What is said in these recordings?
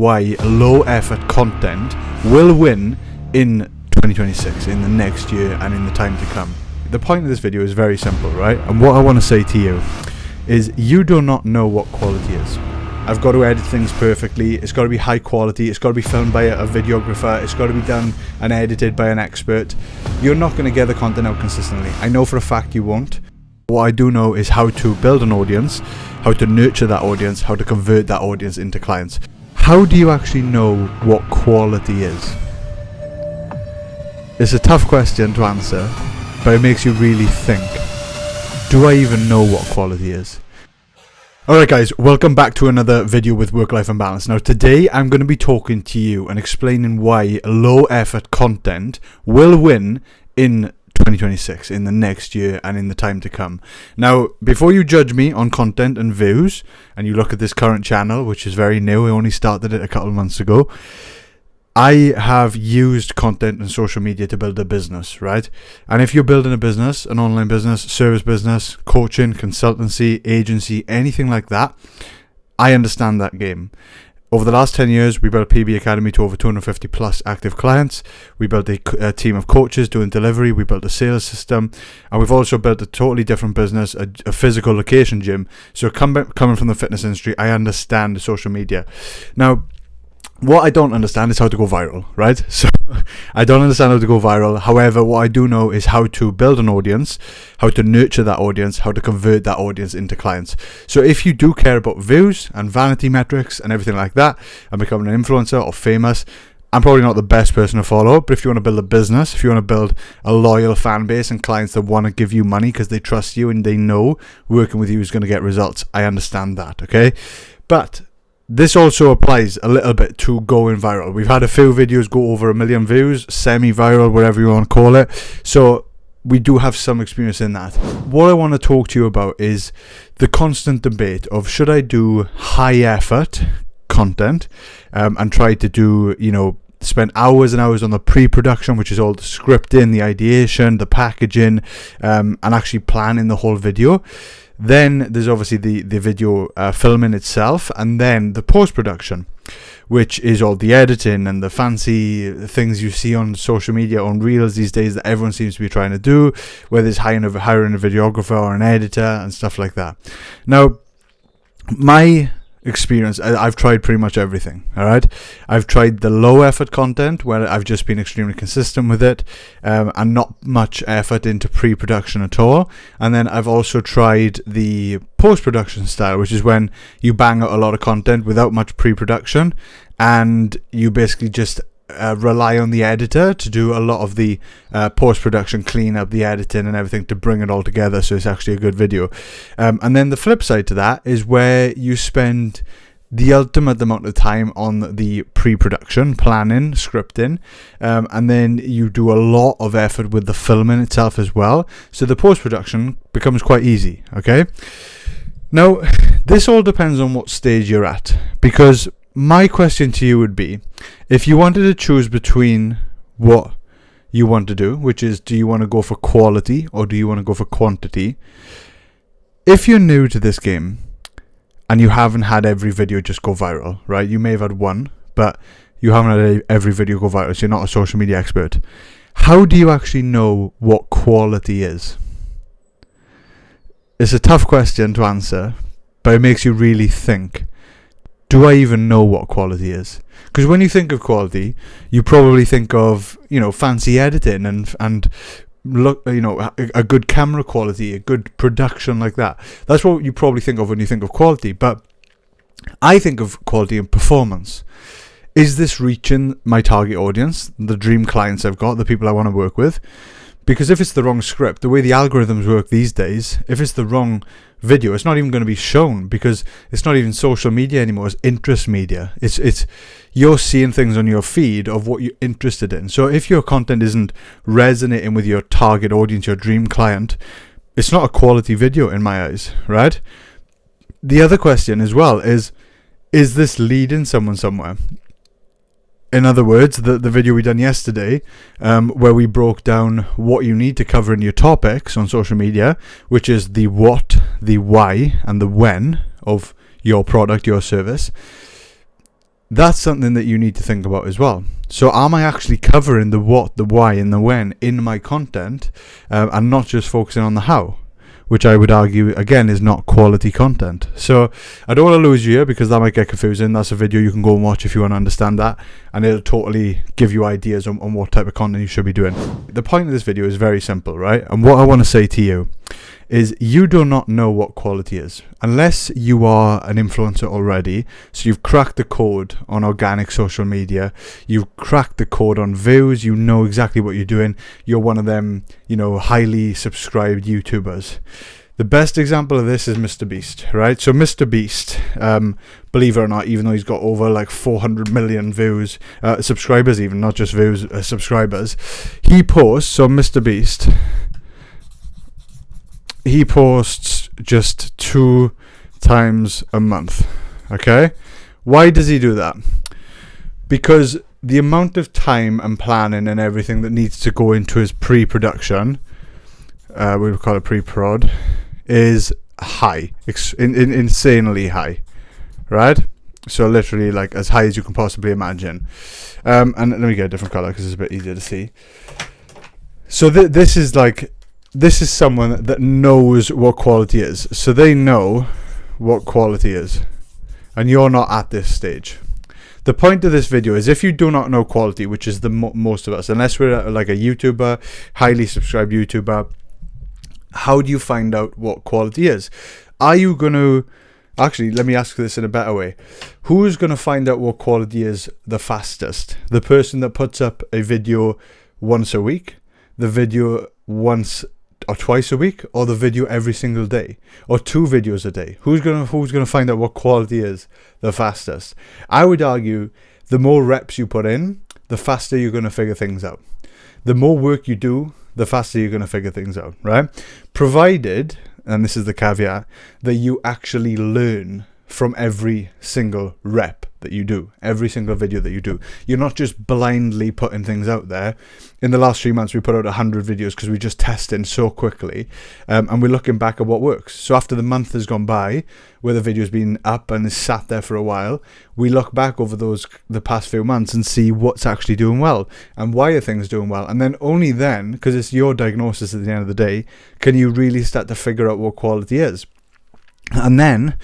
why low effort content will win in 2026, in the next year and in the time to come. The point of this video is very simple, right? And what I want to say to you is you do not know what quality is. I've got to edit things perfectly. It's got to be high quality. It's got to be filmed by a videographer. It's got to be done and edited by an expert. You're not going to get the content out consistently. I know for a fact you won't. What I do know is how to build an audience, how to nurture that audience, how to convert that audience into clients. How do you actually know what quality is? It's a tough question to answer, but it makes you really think. Do I even know what quality is? Alright guys, welcome back to another video with Work-Life Unbalanced. Now today I'm going to be talking to you and explaining why low effort content will win in 2026, in the next year and in the time to come. Now, before you judge me on content and views, and you look at this current channel, which is very new, I only started it a couple of months ago, I have used content and social media to build a business, right? And if you're building a business, an online business, service business, coaching, consultancy, agency, anything like that, I understand that game. Over the last 10 years, we built a PB Academy to over 250 plus active clients. We built a team of coaches doing delivery. We built a sales system. And we've also built a totally different business, a physical location gym. So coming from the fitness industry, I understand social media. Now, what I don't understand is how to go viral, right? So I don't understand how to go viral. However, what I do know is how to build an audience, how to nurture that audience, how to convert that audience into clients. So if you do care about views and vanity metrics and everything like that, and becoming an influencer or famous, I'm probably not the best person to follow. But if you want to build a business, if you want to build a loyal fan base and clients that want to give you money because they trust you and they know working with you is going to get results, I understand that, okay? But this also applies a little bit to going viral. We've had a few videos go over 1 million views, semi-viral, whatever you want to call it. So we do have some experience in that. What I want to talk to you about is the constant debate of should I do high effort content and try to do, spend hours and hours on the pre-production, which is all the scripting, the ideation, the packaging, and actually planning the whole video. Then there's obviously the video filming itself, and then the post-production, which is all the editing and the fancy things you see on social media, on Reels these days that everyone seems to be trying to do, whether it's hiring a videographer or an editor and stuff like that. Now, my experience, I've tried pretty much everything. All right, I've tried the low effort content where I've just been extremely consistent with it and not much effort into pre-production at all. And then I've also tried the post-production style, which is when you bang out a lot of content without much pre-production and you basically just rely on the editor to do a lot of the post-production, clean up the editing and everything to bring it all together so it's actually a good video. And then the flip side to that is where you spend the ultimate amount of time on the pre-production, planning, scripting, and then you do a lot of effort with the filming itself as well. So the post-production becomes quite easy, okay? Now, this all depends on what stage you're at, because my question to you would be, if you wanted to choose between what you want to do, which is do you want to go for quality or do you want to go for quantity? If you're new to this game and you haven't had every video just go viral, right? You may have had one, but you haven't had every video go viral, so you're not a social media expert. How do you actually know what quality is? It's a tough question to answer, but it makes you really think. Do I even know what quality is? Because when you think of quality, you probably think of, fancy editing and look, a good camera quality, a good production like that. That's what you probably think of when you think of quality. But I think of quality and performance. Is this reaching my target audience, the dream clients I've got, the people I want to work with? Because if it's the wrong script, the way the algorithms work these days, if it's the wrong video, it's not even going to be shown because it's not even social media anymore. It's interest media. It's you're seeing things on your feed of what you're interested in. So if your content isn't resonating with your target audience, your dream client, it's not a quality video in my eyes, right? The other question as well is this leading someone somewhere? In other words, the video we done yesterday, where we broke down what you need to cover in your topics on social media, which is the what, the why, and the when of your product, your service. That's something that you need to think about as well. So am I actually covering the what, the why, and the when in my content, and not just focusing on the how, which I would argue, again, is not quality content. So I don't want to lose you here because that might get confusing. That's a video you can go and watch if you want to understand that, and it'll totally give you ideas on what type of content you should be doing. The point of this video is very simple, right? And what I want to say to you is you do not know what quality is unless you are an influencer already. So you've cracked the code on organic social media, you've cracked the code on views, you know exactly what you're doing, you're one of them, highly subscribed YouTubers. The best example of this is MrBeast, right? So MrBeast, believe it or not, even though he's got over like 400 million views, subscribers even, not just views, subscribers, he posts, so MrBeast, he posts just 2 times a month. Okay, why does he do that? Because the amount of time and planning and everything that needs to go into his pre-production, we would call it pre-prod, is high, insanely high, right? So literally like as high as you can possibly imagine. And let me get a different color because it's a bit easier to see. So this is someone that knows what quality is. So they know what quality is. And you're not at this stage. The point of this video is if you do not know quality, which is the most of us, unless we're like a YouTuber, highly subscribed YouTuber, how do you find out what quality is? Are you going to... Actually, let me ask this in a better way. Who's going to find out what quality is the fastest? The person that puts up a video once a week? The video once or twice a week, or the video every single day, or 2 videos a day? Who's gonna find out what quality is the fastest? I would argue the more reps you put in, the faster you're gonna figure things out. The more work you do, the faster you're gonna figure things out, right? Provided, and this is the caveat, that you actually learn from every single rep that you do, every single video that you do. You're not just blindly putting things out there. In the last 3 months, we put out 100 videos because we just testing so quickly, and we're looking back at what works. So after the month has gone by, where the video's been up and is sat there for a while, we look back over the past few months and see what's actually doing well and why are things doing well. And then only then, because it's your diagnosis at the end of the day, can you really start to figure out what quality is. And then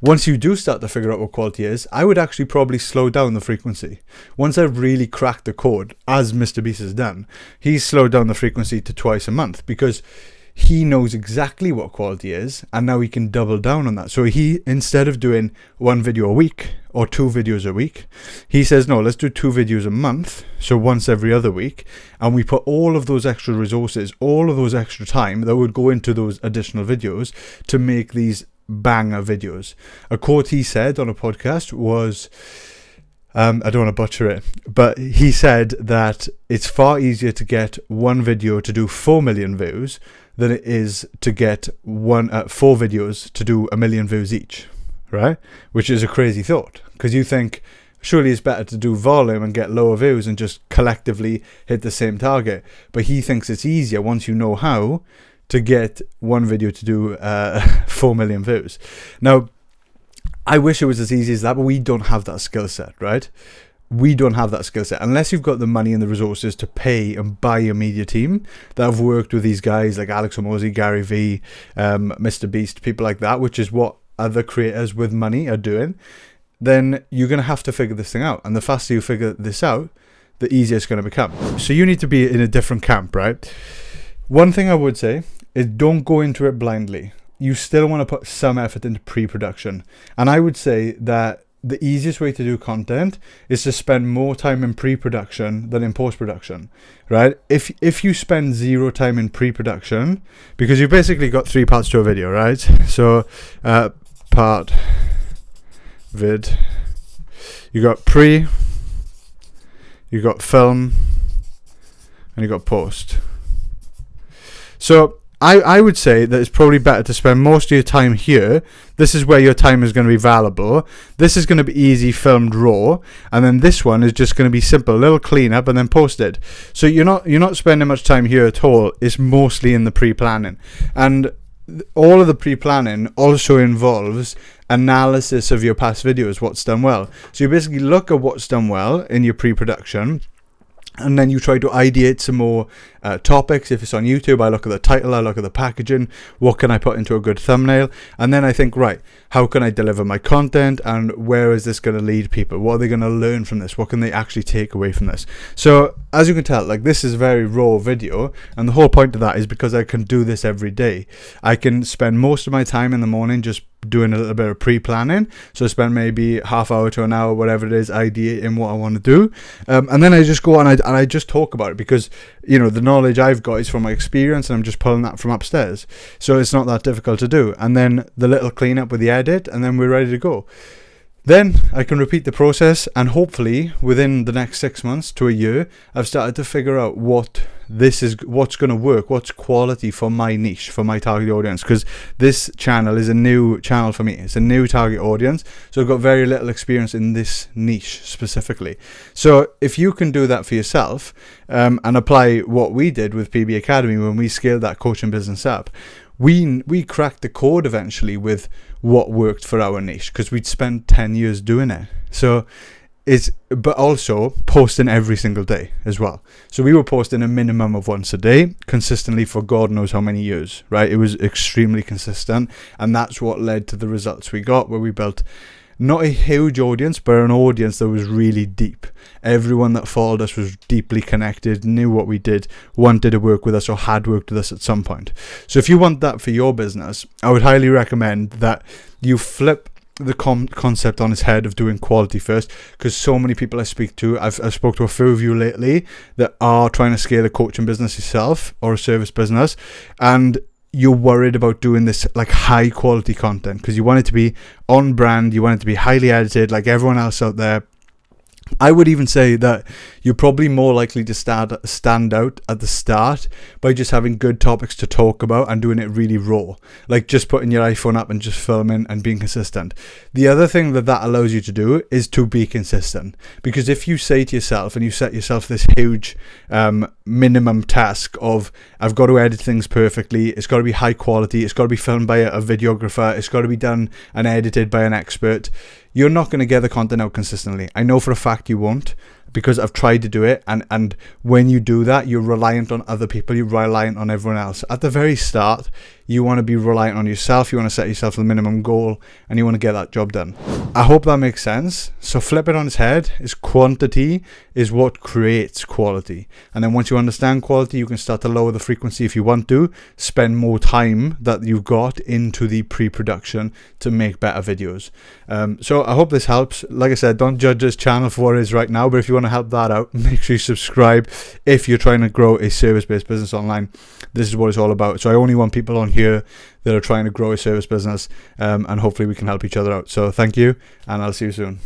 once you do start to figure out what quality is, I would actually probably slow down the frequency. Once I've really cracked the code, as MrBeast has done, he's slowed down the frequency to twice a month because he knows exactly what quality is, and now he can double down on that. So he, instead of doing 1 video a week or 2 videos a week, he says, no, let's do 2 videos a month, so once every other week, and we put all of those extra resources, all of those extra time that would go into those additional videos to make these banger videos. A quote he said on a podcast was, I don't want to butcher it, but he said that it's far easier to get 1 video to do 4 million views than it is to get 4 videos to do 1 million views each, right? Which is a crazy thought, because you think surely it's better to do volume and get lower views and just collectively hit the same target. But he thinks it's easier once you know how to get 1 video to do 4 million views. Now, I wish it was as easy as that, but we don't have that skill set, right? We don't have that skill set. Unless you've got the money and the resources to pay and buy a media team that have worked with these guys like Alex Hormozi, Gary Vee, MrBeast, people like that, which is what other creators with money are doing, then you're going to have to figure this thing out. And the faster you figure this out, the easier it's going to become. So you need to be in a different camp, right? One thing I would say is don't go into it blindly. You still want to put some effort into pre-production. And I would say that the easiest way to do content is to spend more time in pre-production than in post-production, right? If you spend 0 time in pre-production, because you've basically got 3 parts to a video, right? So part, vid, you got pre, you got film, and you got post. So I would say that it's probably better to spend most of your time here. This is where your time is going to be valuable. This is going to be easy, filmed raw, and then this one is just going to be simple, a little cleanup, and then posted. So you're not spending much time here at all. It's mostly in the pre-planning, and all of the pre-planning also involves analysis of your past videos, what's done well. So you basically look at what's done well in your pre-production, and then you try to ideate some more topics. If it's on YouTube, I look at the title, I look at the packaging, what can I put into a good thumbnail, and then I think, right, how can I deliver my content, and where is this going to lead people? What are they going to learn from this? What can they actually take away from this? So as you can tell, like, this is a very raw video, and the whole point of that is because I can do this every day. I can spend most of my time in the morning just doing a little bit of pre-planning, so I spend maybe half hour to an hour, whatever it is, ideating what I want to do, and then I just go on and I just talk about it, because you know, the knowledge I've got is from my experience, and I'm just pulling that from upstairs, so it's not that difficult to do. And then the little cleanup with the edit, and then we're ready to go. Then I can repeat the process, and hopefully within the next 6 months to a year, I've started to figure out what's going to work, what's quality for my niche, for my target audience, because this channel is a new channel for me. It's a new target audience, so I've got very little experience in this niche specifically. So if you can do that for yourself, and apply what we did with PB Academy when we scaled that coaching business up, we cracked the code eventually with what worked for our niche, because we'd spent 10 years doing it. So but also posting every single day as well. So we were posting a minimum of once a day consistently for God knows how many years, right? It was extremely consistent, and that's what led to the results we got, where we built not a huge audience, but an audience that was really deep. Everyone that followed us was deeply connected, knew what we did, wanted to work with us, or had worked with us at some point. So if you want that for your business, I would highly recommend that you flip the concept on its head of doing quality first, because so many people I speak to, I've spoke to a few of you lately that are trying to scale a coaching business yourself, or a service business, and you're worried about doing this like high quality content because you want it to be on brand, you want it to be highly edited like everyone else out there. I would even say that you're probably more likely to stand out at the start by just having good topics to talk about and doing it really raw, like just putting your iPhone up and just filming and being consistent. The other thing that allows you to do is to be consistent, because if you say to yourself and you set yourself this huge minimum task of I've got to edit things perfectly, it's got to be high quality, it's got to be filmed by a videographer, it's got to be done and edited by an expert, you're not going to get the content out consistently. I know for a fact you won't, because I've tried to do it, and when you do that, you're reliant on other people, you're reliant on everyone else. At the very start, you want to be reliant on yourself, you want to set yourself the minimum goal, and you want to get that job done. I hope that makes sense. So flip it on its head, is quantity is what creates quality. And then once you understand quality, you can start to lower the frequency if you want to, spend more time that you've got into the pre-production to make better videos. So I hope this helps. Like I said, don't judge this channel for what it is right now, but if you want to help that out, make sure you subscribe if you're trying to grow a service-based business online. This is what it's all about. So I only want people on here that are trying to grow a service business, and hopefully we can help each other out. So thank you, and I'll see you soon.